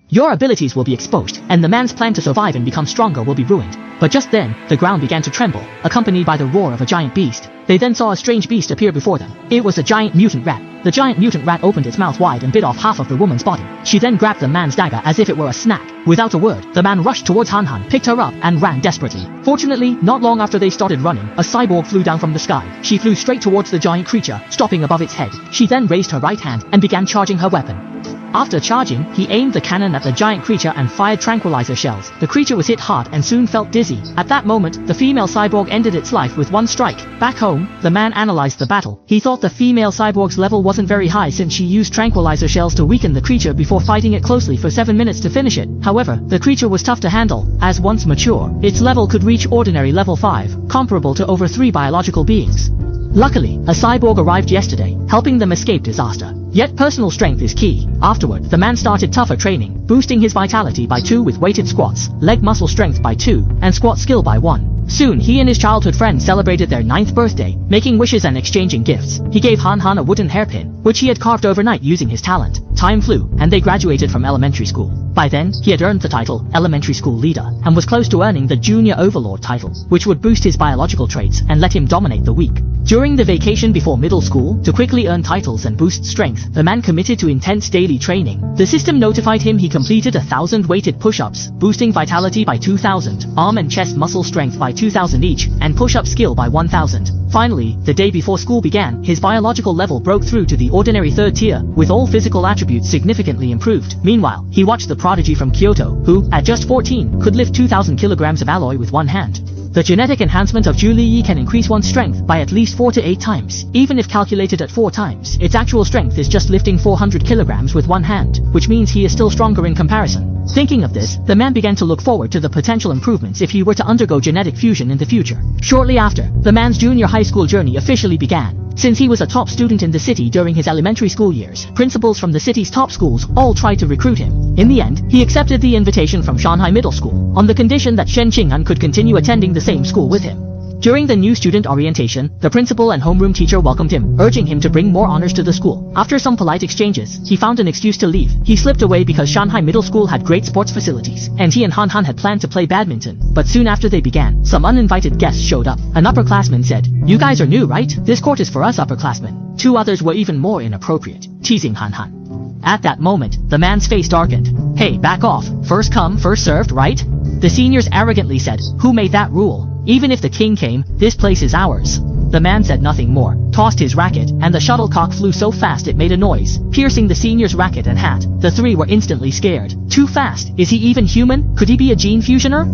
Your abilities will be exposed, and the man's plan to survive and become stronger will be ruined. But just then, the ground began to tremble, accompanied by the roar of a giant beast. They then saw a strange beast appear before them. It was a giant mutant rat. The giant mutant rat opened its mouth wide and bit off half of the woman's body. She then grabbed the man's dagger as if it were a snack. Without a word, the man rushed towards Han Han, picked her up, and ran desperately. Fortunately, not long after they started running, a cyborg flew down from the sky. She flew straight towards the giant creature, stopping above its head. She then raised her right hand and began charging her weapon. After charging, he aimed the cannon at the giant creature and fired tranquilizer shells. The creature was hit hard and soon felt dizzy. At that moment, the female cyborg ended its life with one strike. Back home, the man analyzed the battle. He thought the female cyborg's level wasn't very high since she used tranquilizer shells to weaken the creature before fighting it closely for 7 minutes to finish it. However, the creature was tough to handle, as once mature, its level could reach ordinary level 5, comparable to over 3 biological beings. Luckily, a cyborg arrived yesterday, helping them escape disaster. Yet personal strength is key. Afterward, the man started tougher training, boosting his vitality by 2 with weighted squats, leg muscle strength by 2, and squat skill by 1. Soon, he and his childhood friend celebrated their 9th birthday, making wishes and exchanging gifts. He gave Han Han a wooden hairpin, which he had carved overnight using his talent. Time flew, and they graduated from elementary school. By then, he had earned the title, Elementary School Leader, and was close to earning the Junior Overlord title, which would boost his biological traits and let him dominate the weak. During the vacation before middle school, to quickly earn titles and boost strength, the man committed to intense daily training. The system notified him he completed 1,000 weighted push-ups, boosting vitality by 2,000, arm and chest muscle strength by 2,000 each, and push-up skill by 1,000. Finally, the day before school began, his biological level broke through to the ordinary 3rd tier, with all physical attributes significantly improved. Meanwhile, he watched the prodigy from Kyoto, who, at just 14, could lift 2,000 kilograms of alloy with one hand. The genetic enhancement of Zhu Liyi can increase one's strength by at least 4 to 8 times. Even if calculated at 4 times, its actual strength is just lifting 400 kilograms with one hand, which means he is still stronger in comparison. Thinking of this, the man began to look forward to the potential improvements if he were to undergo genetic fusion in the future. Shortly after, the man's junior high school journey officially began. Since he was a top student in the city during his elementary school years, principals from the city's top schools all tried to recruit him. In the end, he accepted the invitation from Shanghai Middle School, on the condition that Shen Qinghan could continue attending the same school with him. During the new student orientation, the principal and homeroom teacher welcomed him, urging him to bring more honors to the school. After some polite exchanges, he found an excuse to leave. He slipped away because Shanghai Middle School had great sports facilities, and he and Han Han had planned to play badminton. But soon after they began, some uninvited guests showed up. An upperclassman said, "You guys are new, right? This court is for us upperclassmen." 2 others were even more inappropriate, teasing Han Han. At that moment, the man's face darkened. "Hey, back off. First come, first served, right?" The seniors arrogantly said, "Who made that rule? Even if the king came, this place is ours." The man said nothing more, tossed his racket, and the shuttlecock flew so fast it made a noise, piercing the senior's racket and hat. The 3 were instantly scared. Too fast. Is he even human? Could he be a gene fusioner?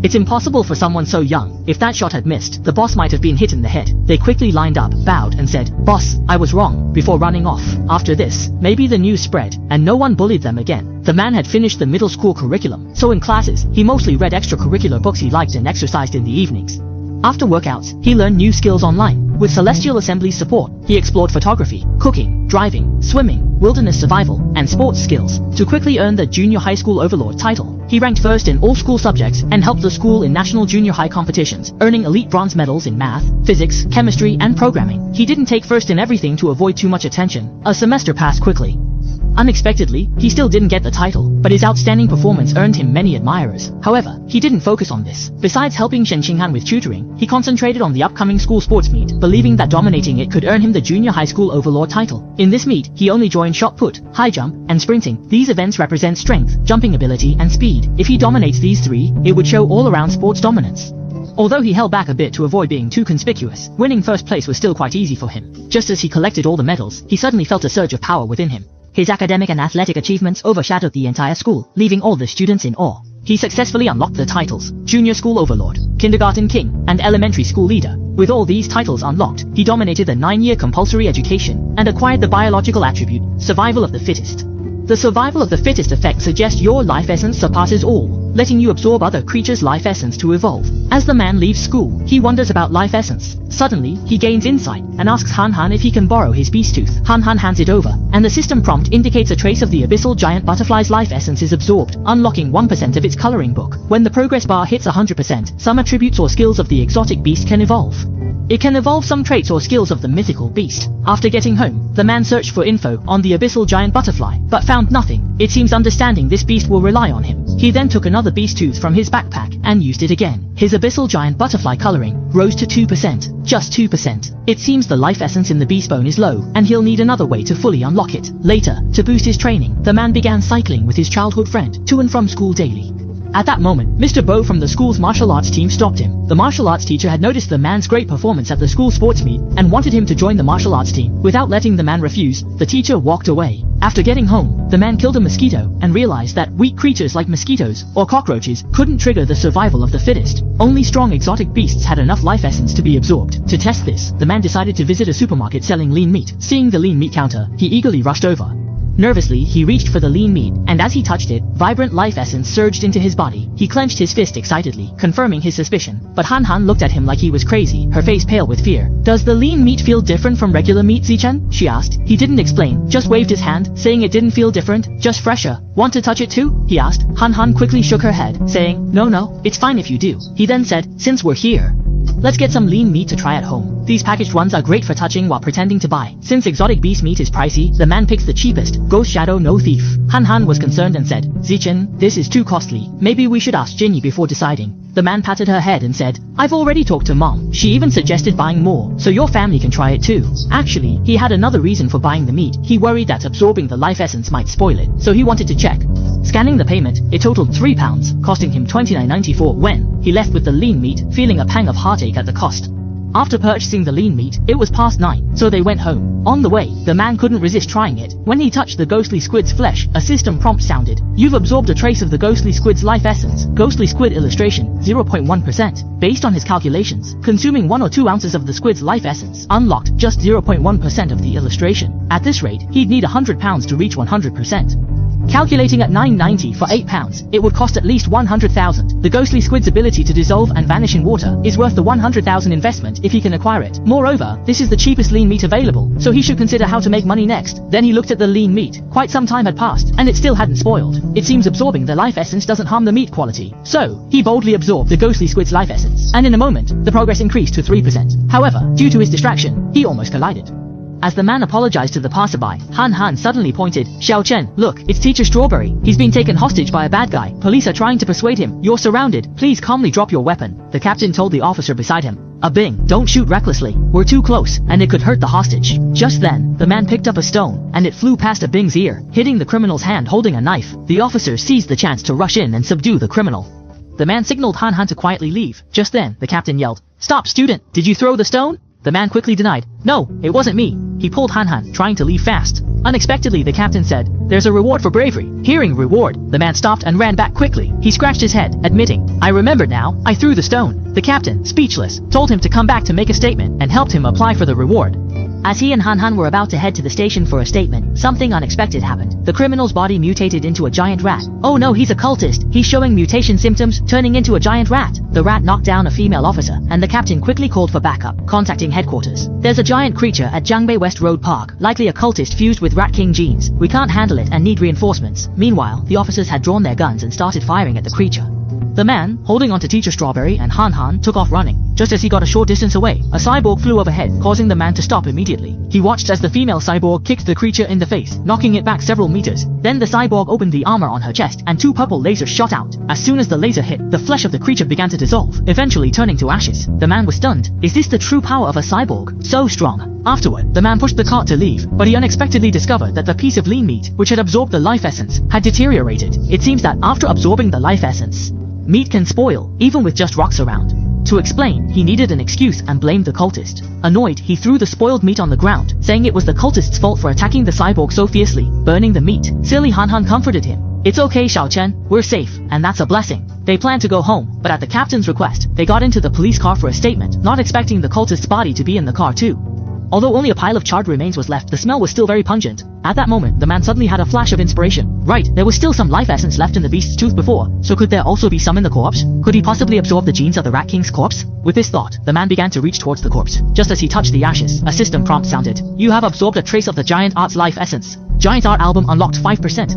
It's impossible for someone so young. If that shot had missed, the boss might have been hit in the head. They quickly lined up, bowed, and said, "Boss, I was wrong," before running off. After this, maybe the news spread, and no one bullied them again. The man had finished the middle school curriculum, so in classes, he mostly read extracurricular books he liked and exercised in the evenings. After workouts, he learned new skills online. With Celestial Assembly's support, he explored photography, cooking, driving, swimming, wilderness survival, and sports skills. To quickly earn the Junior High School Overlord title, he ranked first in all school subjects and helped the school in national junior high competitions, earning elite bronze medals in math, physics, chemistry, and programming. He didn't take first in everything to avoid too much attention. A semester passed quickly. Unexpectedly, he still didn't get the title, but his outstanding performance earned him many admirers. However, he didn't focus on this. Besides helping Shen Qinghan with tutoring, he concentrated on the upcoming school sports meet, believing that dominating it could earn him the Junior High School Overlord title. In this meet, he only joined shot put, high jump, and sprinting. These events represent strength, jumping ability, and speed. If he dominates these 3, it would show all-around sports dominance. Although he held back a bit to avoid being too conspicuous, winning first place was still quite easy for him. Just as he collected all the medals, he suddenly felt a surge of power within him. His academic and athletic achievements overshadowed the entire school, leaving all the students in awe. He successfully unlocked the titles, Junior School Overlord, Kindergarten King, and Elementary School Leader. With all these titles unlocked, he dominated the 9-year compulsory education, and acquired the biological attribute, Survival of the Fittest. The Survival of the Fittest effect suggests your life essence surpasses all, letting you absorb other creatures' life essence to evolve. As the man leaves school, he wonders about life essence. Suddenly, he gains insight, and asks Han Han if he can borrow his beast tooth. Han Han hands it over, and the system prompt indicates a trace of the abyssal giant butterfly's life essence is absorbed, unlocking 1% of its coloring book. When the progress bar hits 100%, some attributes or skills of the exotic beast can evolve. It can evolve some traits or skills of the mythical beast. After getting home, the man searched for info on the abyssal giant butterfly, but found nothing. It seems understanding this beast will rely on him. He then took another beast tooth from his backpack and used it again. His abyssal giant butterfly coloring rose to 2%, just 2%. It seems the life essence in the beast bone is low, and he'll need another way to fully unlock it. Later, to boost his training, the man began cycling with his childhood friend to and from school daily. At that moment, Mr. Bo from the school's martial arts team stopped him. The martial arts teacher had noticed the man's great performance at the school sports meet and wanted him to join the martial arts team. Without letting the man refuse, the teacher walked away. After getting home, the man killed a mosquito and realized that weak creatures like mosquitoes or cockroaches couldn't trigger the survival of the fittest. Only strong exotic beasts had enough life essence to be absorbed. To test this, the man decided to visit a supermarket selling lean meat. Seeing the lean meat counter, he eagerly rushed over. Nervously, he reached for the lean meat, and as he touched it, vibrant life essence surged into his body. He clenched his fist excitedly, confirming his suspicion. But Han Han looked at him like he was crazy, her face pale with fear. "Does the lean meat feel different from regular meat, Zichen?" she asked. He didn't explain, just waved his hand, saying it didn't feel different, just fresher. "Want to touch it too?" he asked. Han Han quickly shook her head, saying, No, it's fine if you do." He then said, "Since we're here, let's get some lean meat to try at home. These packaged ones are great for touching while pretending to buy." Since exotic beast meat is pricey, the man picks the cheapest, Ghost Shadow No Thief. Han Han was concerned and said, "Zichen, this is too costly. Maybe we should ask Jinny before deciding." The man patted her head and said, "I've already talked to Mom. She even suggested buying more, so your family can try it too." Actually, he had another reason for buying the meat. He worried that absorbing the life essence might spoil it, so he wanted to check. Scanning the payment, it totaled £3, costing him $29.94 when he left with the lean meat, feeling a pang of heartache at the cost. After purchasing the lean meat, it was past 9, so they went home. On the way, the man couldn't resist trying it. When he touched the ghostly squid's flesh, a system prompt sounded. "You've absorbed a trace of the ghostly squid's life essence. Ghostly squid illustration, 0.1%. Based on his calculations, consuming 1 or 2 ounces of the squid's life essence unlocked just 0.1% of the illustration. At this rate, he'd need £100 to reach 100%. Calculating at £9.90 for £8, it would cost at least 100,000. The ghostly squid's ability to dissolve and vanish in water is worth the 100,000 investment if he can acquire it. Moreover, this is the cheapest lean meat available, so he should consider how to make money next. Then he looked at the lean meat. Quite some time had passed, and it still hadn't spoiled. It seems absorbing the life essence doesn't harm the meat quality. So, he boldly absorbed the ghostly squid's life essence, and in a moment, the progress increased to 3%. However, due to his distraction, he almost collided. As the man apologized to the passerby, Han Han suddenly pointed, "Xiao Chen, look, it's Teacher Strawberry. He's been taken hostage by a bad guy. Police are trying to persuade him. You're surrounded. Please calmly drop your weapon." The captain told the officer beside him, "Bing, don't shoot recklessly. We're too close, and it could hurt the hostage." Just then, the man picked up a stone, and it flew past Bing's ear, hitting the criminal's hand holding a knife. The officer seized the chance to rush in and subdue the criminal. The man signaled Han Han to quietly leave. Just then, the captain yelled, "Stop, student! Did you throw the stone?" The man quickly denied, "No, it wasn't me." He pulled Han Han, trying to leave fast. Unexpectedly, the captain said, "There's a reward for bravery." Hearing reward, the man stopped and ran back quickly. He scratched his head, admitting, "I remember now, I threw the stone." The captain, speechless, told him to come back to make a statement and helped him apply for the reward. As he and Han Han were about to head to the station for a statement, something unexpected happened. The criminal's body mutated into a giant rat. "Oh no, he's a cultist. He's showing mutation symptoms, turning into a giant rat." The rat knocked down a female officer, and the captain quickly called for backup, contacting headquarters. "There's a giant creature at Jiangbei West Road Park, likely a cultist fused with Rat King genes. We can't handle it and need reinforcements." Meanwhile, the officers had drawn their guns and started firing at the creature. The man, holding onto Teacher Strawberry and Han Han, took off running. Just as he got a short distance away, a cyborg flew overhead, causing the man to stop immediately. He watched as the female cyborg kicked the creature in the face, knocking it back several meters. Then the cyborg opened the armor on her chest, and 2 purple lasers shot out. As soon as the laser hit, the flesh of the creature began to dissolve, eventually turning to ashes. The man was stunned. Is this the true power of a cyborg? So strong. Afterward, the man pushed the cart to leave, but he unexpectedly discovered that the piece of lean meat, which had absorbed the life essence, had deteriorated. It seems that after absorbing the life essence, meat can spoil, even with just rocks around. To explain, he needed an excuse and blamed the cultist. Annoyed, he threw the spoiled meat on the ground, saying it was the cultist's fault for attacking the cyborg so fiercely, burning the meat. Silly Han Han comforted him. "It's okay, Xiao Chen, we're safe, and that's a blessing." They planned to go home, but at the captain's request, they got into the police car for a statement, not expecting the cultist's body to be in the car too. Although only a pile of charred remains was left, the smell was still very pungent. At that moment, the man suddenly had a flash of inspiration. Right, there was still some life essence left in the beast's tooth before, so could there also be some in the corpse? Could he possibly absorb the genes of the Rat King's corpse? With this thought, the man began to reach towards the corpse. Just as he touched the ashes, a system prompt sounded. "You have absorbed a trace of the Giant Art's life essence. Giant Art album unlocked 5%.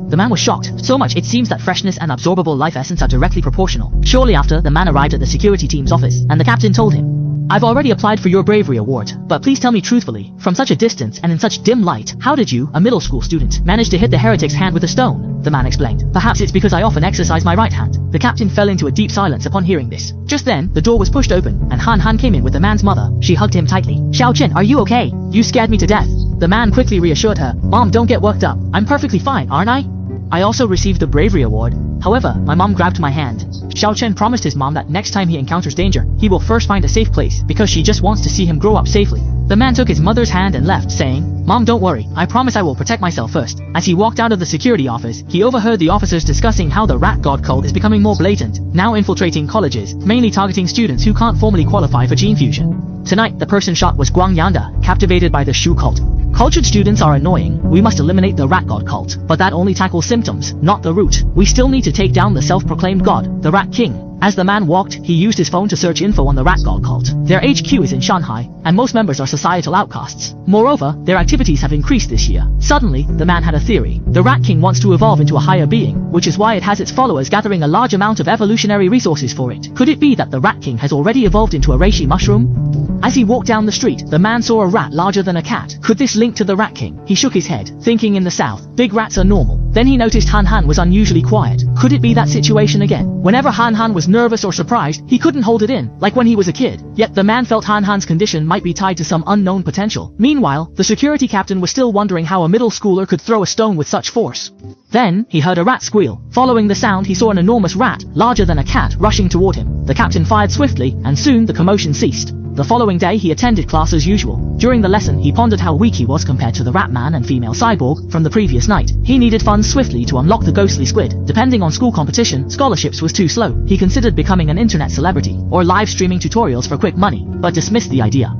The man was shocked. So much it seems that freshness and absorbable life essence are directly proportional. Shortly after, the man arrived at the security team's office, and the captain told him, I've already applied for your bravery award, but please tell me truthfully, from such a distance and in such dim light, how did you, a middle school student, manage to hit the heretic's hand with a stone? The man explained. Perhaps it's because I often exercise my right hand. The captain fell into a deep silence upon hearing this. Just then, the door was pushed open, and Han came in with the man's mother. She hugged him tightly. Xiao Chen, are you okay? You scared me to death. The man quickly reassured her. Mom, don't get worked up. I'm perfectly fine, aren't I? I also received the bravery award. However, my mom grabbed my hand. Xiao Chen promised his mom that next time he encounters danger, he will first find a safe place because she just wants to see him grow up safely. The man took his mother's hand and left, saying, Mom, don't worry, I promise I will protect myself first. As he walked out of the security office, he overheard the officers discussing how the rat god cult is becoming more blatant, now infiltrating colleges, mainly targeting students who can't formally qualify for gene fusion. Tonight, the person shot was Guang Yanda, captivated by the Shu cult. Cultured students are annoying, we must eliminate the rat god cult, but that only tackles symptoms, not the root. We still need to take down the self-proclaimed god, the Rat King. As the man walked, he used his phone to search info on the rat god cult. Their HQ is in Shanghai, and most members are societal outcasts. Moreover, their activities have increased this year. Suddenly, the man had a theory. The Rat King wants to evolve into a higher being, which is why it has its followers gathering a large amount of evolutionary resources for it. Could it be that the Rat King has already evolved into a reishi mushroom? As he walked down the street, the man saw a rat larger than a cat. Could this link to the Rat King? He shook his head, thinking in the south, big rats are normal. Then he noticed Han was unusually quiet. Could it be that situation again? Whenever Han was nervous or surprised, he couldn't hold it in, like when he was a kid. Yet the man felt Han's condition might be tied to some unknown potential. Meanwhile, the security captain was still wondering how a middle schooler could throw a stone with such force. Then, he heard a rat squeal. Following the sound, he saw an enormous rat, larger than a cat, rushing toward him. The captain fired swiftly, and soon the commotion ceased. The following day, he attended class as usual. During the lesson, he pondered how weak he was compared to the rat man and female cyborg from the previous night. He needed funds swiftly to unlock the ghostly squid. Depending on school competition, scholarships was too slow. He considered becoming an internet celebrity, or live streaming tutorials for quick money, but dismissed the idea.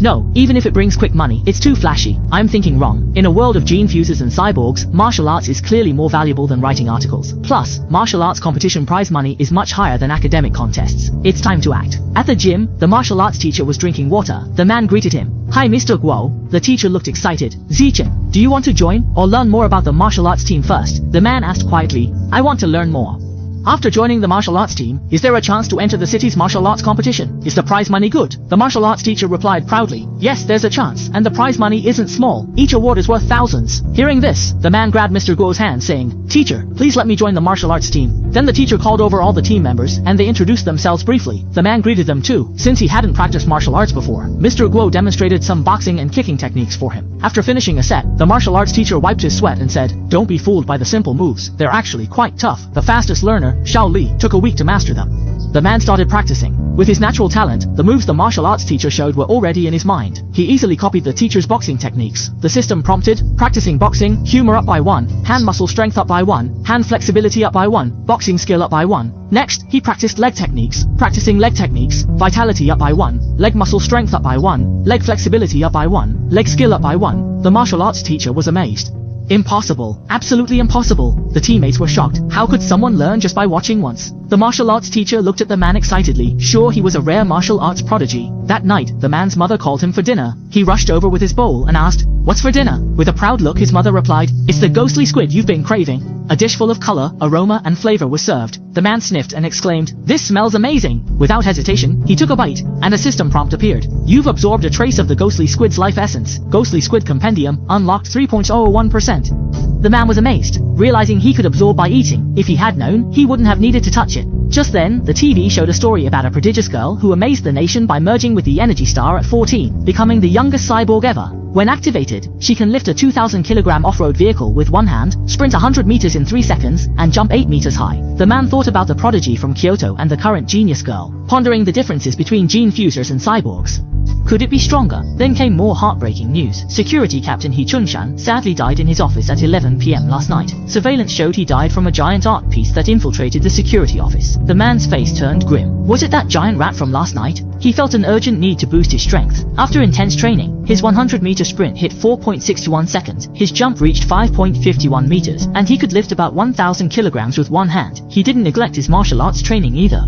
No, even if it brings quick money, it's too flashy. I'm thinking wrong. In a world of gene fuses and cyborgs, martial arts is clearly more valuable than writing articles. Plus, martial arts competition prize money is much higher than academic contests. It's time to act. At the gym, the martial arts teacher was drinking water. The man greeted him. Hi Mr. Guo. The teacher looked excited. Zichen, do you want to join, or learn more about the martial arts team first? The man asked quietly. I want to learn more. After joining the martial arts team, is there a chance to enter the city's martial arts competition? Is the prize money good? The martial arts teacher replied proudly. Yes, there's a chance, and the prize money isn't small. Each award is worth thousands. Hearing this, the man grabbed Mr. Guo's hand, saying, Teacher, please let me join the martial arts team. Then the teacher called over all the team members, and they introduced themselves briefly. The man greeted them too, since he hadn't practiced martial arts before. Mr. Guo demonstrated some boxing and kicking techniques for him. After finishing a set, the martial arts teacher wiped his sweat and said, Don't be fooled by the simple moves. They're actually quite tough. The fastest learner, Xiao Li, took a week to master them. The man started practicing. With his natural talent, the moves the martial arts teacher showed were already in his mind. He easily copied the teacher's boxing techniques. The system prompted, practicing boxing, humor up by 1, hand muscle strength up by 1, hand flexibility up by 1, boxing skill up by 1. Next, he practiced leg techniques, practicing leg techniques, vitality up by 1, leg muscle strength up by 1, leg flexibility up by 1, leg skill up by 1. The martial arts teacher was amazed. Impossible. Absolutely impossible. The teammates were shocked. How could someone learn just by watching once? The martial arts teacher looked at the man excitedly, sure he was a rare martial arts prodigy. That night, the man's mother called him for dinner. He rushed over with his bowl and asked, What's for dinner? With a proud look, his mother replied, It's the ghostly squid you've been craving. A dish full of color, aroma, and flavor was served. The man sniffed and exclaimed, This smells amazing. Without hesitation, he took a bite, and a system prompt appeared. You've absorbed a trace of the ghostly squid's life essence. Ghostly squid compendium, unlocked 3.01%. The man was amazed, realizing he could absorb by eating. If he had known, he wouldn't have needed to touch it. Just then, the TV showed a story about a prodigious girl who amazed the nation by merging with the Energy Star at 14, becoming the youngest cyborg ever. When activated, she can lift a 2,000 kilogram off-road vehicle with one hand, sprint 100 meters in 3 seconds, and jump 8 meters high. The man thought about the prodigy from Kyoto and the current genius girl, pondering the differences between gene fusers and cyborgs. Could it be stronger? Then came more heartbreaking news. Security Captain He Chunshan sadly died in his office at 11 p.m. last night. Surveillance showed he died from a giant art piece that infiltrated the security office. The man's face turned grim. Was it that giant rat from last night? He felt an urgent need to boost his strength. After intense training, his 100-meter sprint hit 4.61 seconds, his jump reached 5.51 meters, and he could lift about 1,000 kilograms with one hand. He didn't neglect his martial arts training either.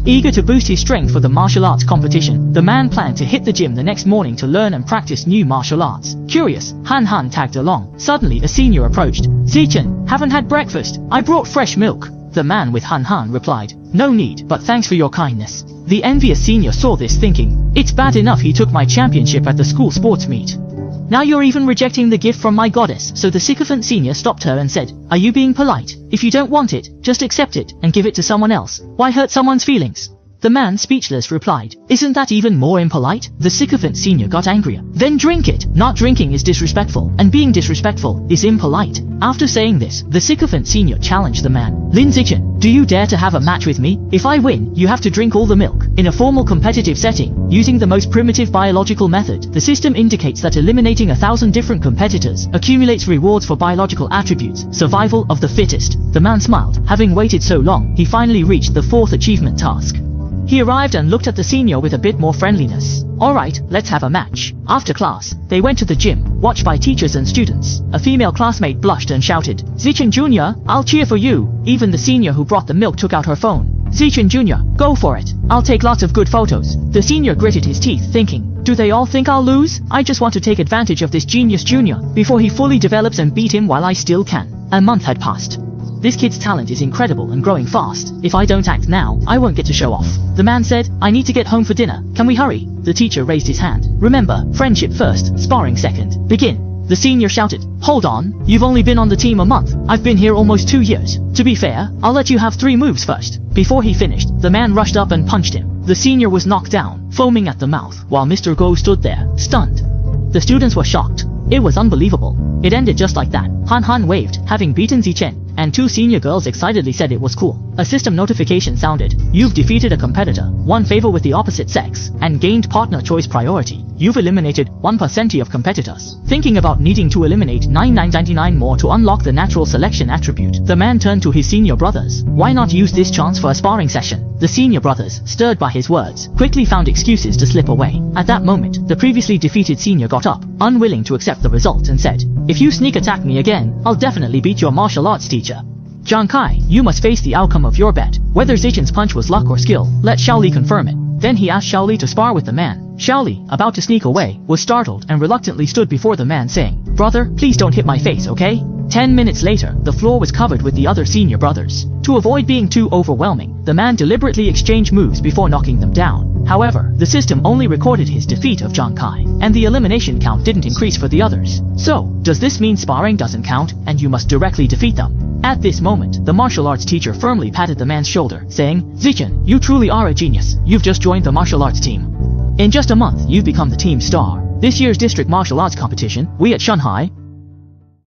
Eager to boost his strength for the martial arts competition, the man planned to hit the gym the next morning to learn and practice new martial arts. Curious, Han tagged along. Suddenly, a senior approached. Zichen, haven't had breakfast. I brought fresh milk. The man with Han Han replied, "No need, but thanks for your kindness." The envious senior saw this thinking, "It's bad enough he took my championship at the school sports meet. Now you're even rejecting the gift from my goddess." So the sycophant senior stopped her and said, "Are you being polite? If you don't want it, just accept it and give it to someone else. Why hurt someone's feelings?" The man, speechless, replied, "Isn't that even more impolite?" The sycophant senior got angrier. "Then drink it. Not drinking is disrespectful, and being disrespectful is impolite." After saying this, the sycophant senior challenged the man. "Lin Zichen, do you dare to have a match with me? If I win, you have to drink all the milk." In a formal competitive setting, using the most primitive biological method, the system indicates that eliminating 1,000 different competitors accumulates rewards for biological attributes, survival of the fittest. The man smiled. Having waited so long, he finally reached the 4th achievement task. He arrived and looked at the senior with a bit more friendliness. "Alright, let's have a match." After class, they went to the gym, watched by teachers and students. A female classmate blushed and shouted, "Zichen Jr., I'll cheer for you." Even the senior who brought the milk took out her phone. "Zichen Jr., go for it. I'll take lots of good photos." The senior gritted his teeth, thinking, "Do they all think I'll lose? I just want to take advantage of this genius junior before he fully develops and beat him while I still can." A month had passed. "This kid's talent is incredible and growing fast. If I don't act now, I won't get to show off." The man said, "I need to get home for dinner. Can we hurry?" The teacher raised his hand. "Remember, friendship first, sparring second. Begin." The senior shouted, "Hold on, you've only been on the team a month. I've been here almost 2 years. To be fair, I'll let you have 3 moves first." Before he finished, the man rushed up and punched him. The senior was knocked down, foaming at the mouth, while Mr. Go stood there, stunned. The students were shocked. It was unbelievable. It ended just like that. Han Han waved, having beaten Zichen, and 2 senior girls excitedly said it was cool. A system notification sounded. "You've defeated a competitor, won favor with the opposite sex, and gained partner choice priority. You've eliminated 1% of competitors. Thinking about needing to eliminate 9999 more to unlock the natural selection attribute." The man turned to his senior brothers. "Why not use this chance for a sparring session?" The senior brothers, stirred by his words, quickly found excuses to slip away. At that moment, the previously defeated senior got up, unwilling to accept the result, and said, "If you sneak attack me again, I'll definitely beat your martial arts teacher. Zhang Kai, you must face the outcome of your bet. Whether Zichen's punch was luck or skill, let Shaoli confirm it." Then he asked Shaoli to spar with the man. Shaoli, about to sneak away, was startled and reluctantly stood before the man saying, "Brother, please don't hit my face, okay?" 10 minutes later, the floor was covered with the other senior brothers. To avoid being too overwhelming, the man deliberately exchanged moves before knocking them down. However, the system only recorded his defeat of Zhang Kai, and the elimination count didn't increase for the others. So, does this mean sparring doesn't count, and you must directly defeat them? At this moment, the martial arts teacher firmly patted the man's shoulder, saying, "Zichen, you truly are a genius. You've just joined the martial arts team. In just a month, you've become the team star. This year's district martial arts competition, we at Shanghai